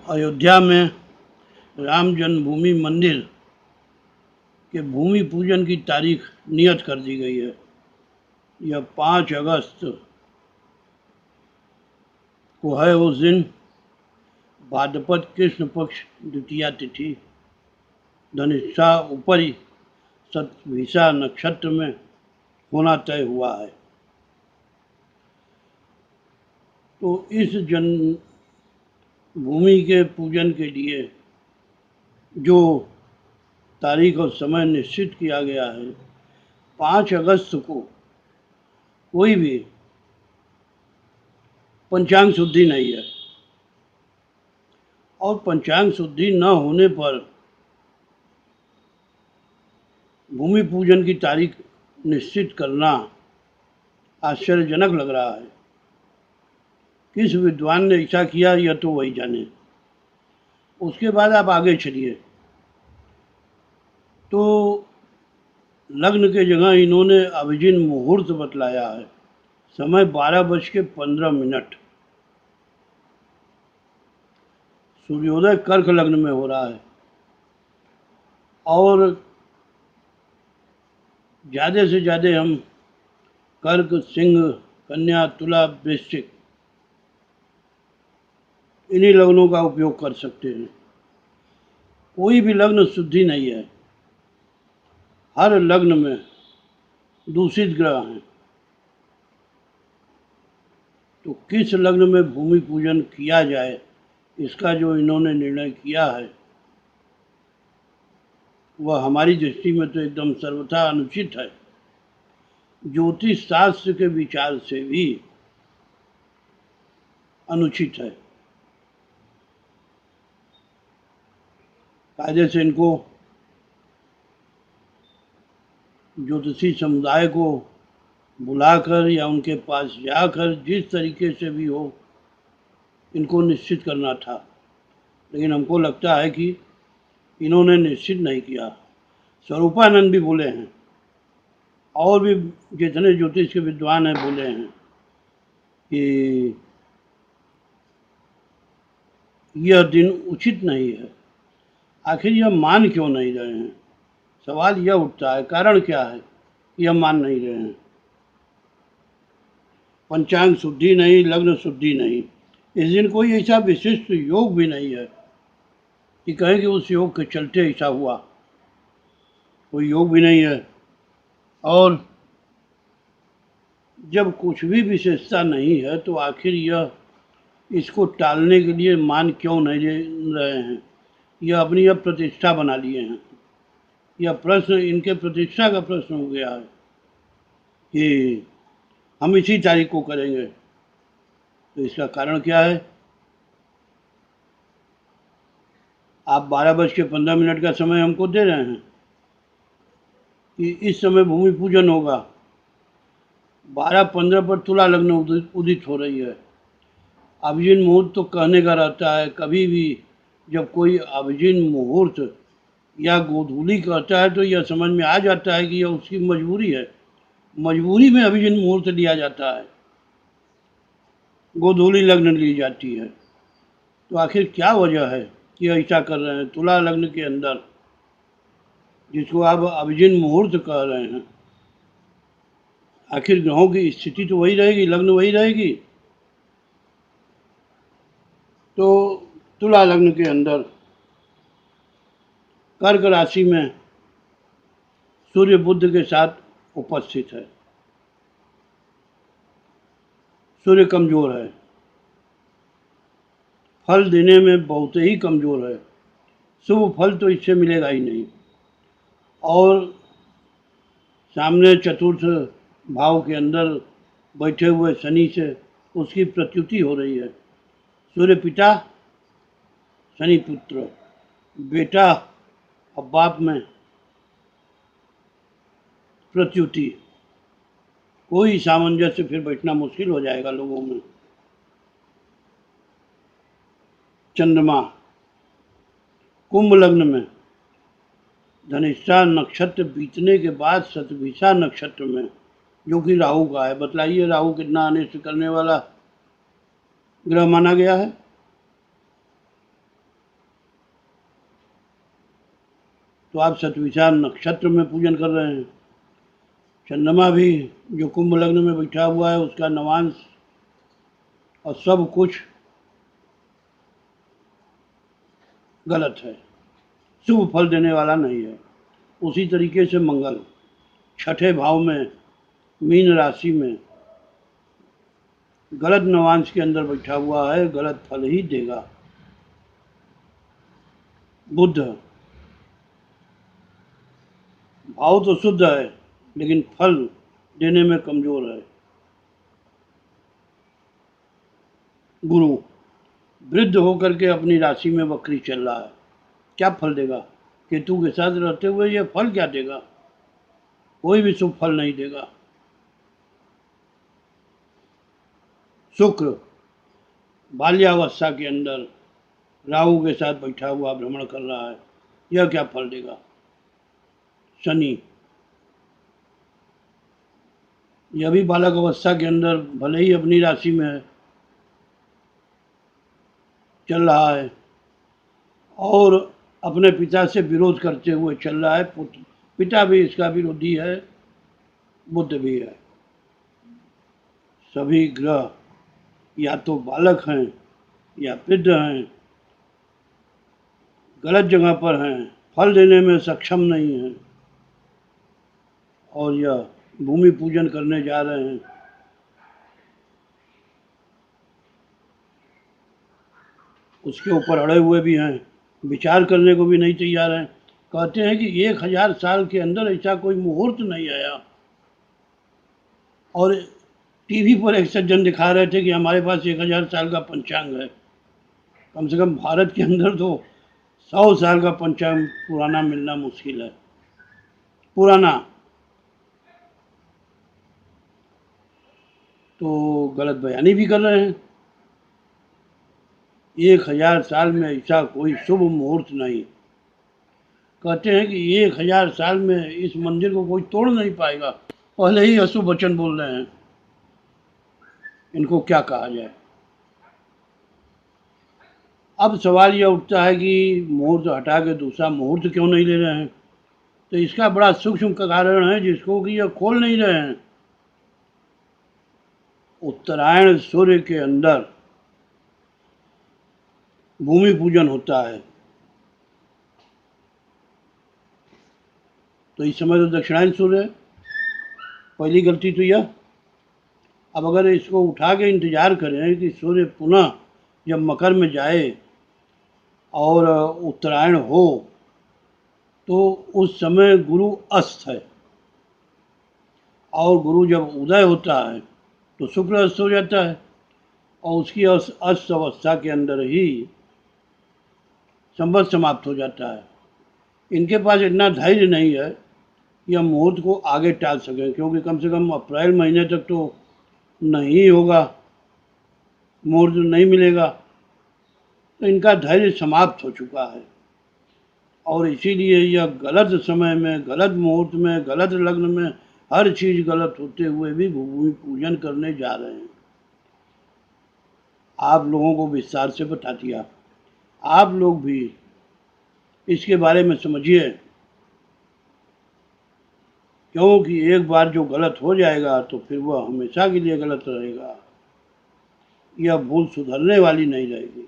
अयोध्या में राम जन्मभूमि मंदिर के भूमि पूजन की तारीख नियत कर दी गई है। यह 5 अगस्त को है। उस दिन भाद्रपद कृष्ण पक्ष द्वितीया तिथि धनिष्ठा उपरी शतभिषा नक्षत्र में होना तय हुआ है। तो इस जन्मभूमि के पूजन के लिए जो तारीख और समय निश्चित किया गया है, 5 अगस्त को कोई भी पंचांग शुद्धि नहीं है, और पंचांग शुद्धि न होने पर भूमि पूजन की तारीख निश्चित करना आश्चर्यजनक लग रहा है। किस विद्वान ने ऐसा किया, यह तो वही जाने। उसके बाद आप आगे चलिए तो लग्न के जगह इन्होंने अभिजिन मुहूर्त बतलाया है। समय 12:15। सूर्योदय कर्क लग्न में हो रहा है और ज़्यादा से ज़्यादा हम कर्क, सिंह, कन्या, तुला, वृश्चिक इन्हीं लग्नों का उपयोग कर सकते हैं। कोई भी लग्न शुद्धि नहीं है। हर लग्न में दूषित ग्रह हैं। तो किस लग्न में भूमि पूजन किया जाए, इसका जो इन्होंने निर्णय किया है वह हमारी दृष्टि में तो एकदम सर्वथा अनुचित है। ज्योतिष शास्त्र के विचार से भी अनुचित है। कायदे से इनको ज्योतिषी समुदाय को बुलाकर या उनके पास जाकर जिस तरीके से भी हो इनको निश्चित करना था, लेकिन हमको लगता है कि इन्होंने निश्चित नहीं किया। स्वरूपानंद भी बोले हैं और भी जितने ज्योतिष के विद्वान हैं बोले हैं कि यह दिन उचित नहीं है। आखिर यह मान क्यों नहीं रहे हैं? सवाल यह उठता है, कारण क्या है यह मान नहीं रहे हैं? पंचांग शुद्धि नहीं, लग्न शुद्धि नहीं, इस दिन कोई ऐसा विशिष्ट योग भी नहीं है कि कहें कि उस योग के चलते ऐसा हुआ। कोई योग भी नहीं है। और जब कुछ भी विशेषता नहीं है तो आखिर यह इसको टालने के लिए मान क्यों नहीं रहे हैं? यह अपनी अब प्रतिष्ठा बना लिए हैं। यह प्रश्न इनके प्रतिष्ठा का प्रश्न हो गया है कि हम इसी तारीख को करेंगे। तो इसका कारण क्या है? आप 12:15 का समय हमको दे रहे हैं कि इस समय भूमि पूजन होगा। 12:15 पर तुला लग्न उदित हो रही है। अभिजिन मुहूर्त तो कहने का रहता है, कभी भी जब कोई अभिजिन मुहूर्त या गोधूली कहता है तो यह समझ में आ जाता है कि यह उसकी मजबूरी है। मजबूरी में अभिजिन मुहूर्त लिया जाता है, गोधूली लग्न ली जाती है। तो आखिर क्या वजह है कि ऐसा कर रहे हैं? तुला लग्न के अंदर जिसको आप अभिजिन मुहूर्त कह रहे हैं, आखिर ग्रहों की स्थिति तो वही रहेगी, लग्न वही रहेगी। तो तुला लग्न के अंदर कर्क राशि में सूर्य बुध के साथ उपस्थित है। सूर्य कमजोर है, फल देने में बहुत ही कमजोर है। शुभ फल तो इससे मिलेगा ही नहीं। और सामने चतुर्थ भाव के अंदर बैठे हुए शनि से उसकी प्रत्युति हो रही है। सूर्य पिता, शनि पुत्र, बेटा और बाप में प्रत्युति। कोई सामंजस्य फिर बैठना मुश्किल हो जाएगा लोगों में। चंद्रमा कुंभ लग्न में धनिष्ठा नक्षत्र बीतने के बाद शतभिषा नक्षत्र में, जो कि राहु का है। बतलाइए राहु कितना अनिष्ट करने वाला ग्रह माना गया है? तो आप शतविशाख नक्षत्र में पूजन कर रहे हैं। चंद्रमा भी जो कुंभ लग्न में बैठा हुआ है उसका नवांश और सब कुछ गलत है, शुभ फल देने वाला नहीं है। उसी तरीके से मंगल छठे भाव में मीन राशि में गलत नवांश के अंदर बैठा हुआ है, गलत फल ही देगा। बुध भाव तो शुद्ध है लेकिन फल देने में कमजोर है। गुरु वृद्ध होकर के अपनी राशि में वक्री चल रहा है, क्या फल देगा? केतु के साथ रहते हुए यह फल क्या देगा? कोई भी शुभ फल नहीं देगा। शुक्र बाल्यावस्था के अंदर राहु के साथ बैठा हुआ भ्रमण कर रहा है, यह क्या फल देगा? शनि यह भी बालक अवस्था के अंदर भले ही अपनी राशि में है, चल रहा है और अपने पिता से विरोध करते हुए चल रहा है। पिता भी इसका विरोधी है, बुध भी है। सभी ग्रह या तो बालक हैं या वृद्ध हैं, गलत जगह पर हैं, फल देने में सक्षम नहीं हैं और यह भूमि पूजन करने जा रहे हैं। उसके ऊपर अड़े हुए भी हैं, विचार करने को भी नहीं तैयार हैं। कहते हैं कि 1000 साल के अंदर ऐसा कोई मुहूर्त नहीं आया। और टीवी पर एक सज्जन दिखा रहे थे कि हमारे पास 1000 साल का पंचांग है। कम से कम भारत के अंदर तो 100 साल का पंचांग पुराना मिलना मुश्किल है। पुराना तो गलत बयानी भी कर रहे हैं। 1000 साल में ऐसा कोई शुभ मुहूर्त नहीं। कहते हैं कि 1000 साल में इस मंदिर को कोई तोड़ नहीं पाएगा, पहले ही अशुभ वचन बोल रहे हैं। इनको क्या कहा जाए? अब सवाल यह उठता है कि मुहूर्त हटा के दूसरा मुहूर्त क्यों नहीं ले रहे हैं? तो इसका बड़ा सूक्ष्म कारण है जिसको कि यह खोल नहीं रहे हैं। उत्तरायण सूर्य के अंदर भूमि पूजन होता है, तो इस समय तो दक्षिणायन सूर्य है। पहली गलती तो यह। अब अगर इसको उठा के इंतजार करें कि सूर्य पुनः जब मकर में जाए और उत्तरायण हो तो उस समय गुरु अस्त है और गुरु जब उदय होता है तो शुक्र अस्त हो जाता है और उसकी अस्त अवस्था के अंदर ही संवत समाप्त हो जाता है। इनके पास इतना धैर्य नहीं है कि हम मुहूर्त को आगे टाल सकें, क्योंकि कम से कम अप्रैल महीने तक तो नहीं होगा, मुहूर्त नहीं मिलेगा। तो इनका धैर्य समाप्त हो चुका है और इसीलिए यह गलत समय में, गलत मुहूर्त में, गलत लग्न में, हर चीज गलत होते हुए भी भूमि पूजन करने जा रहे हैं। आप लोगों को विस्तार से बता दिया, आप लोग भी इसके बारे में समझिए, क्योंकि एक बार जो गलत हो जाएगा तो फिर वह हमेशा के लिए गलत रहेगा। यह भूल सुधरने वाली नहीं रहेगी।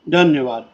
धन्यवाद।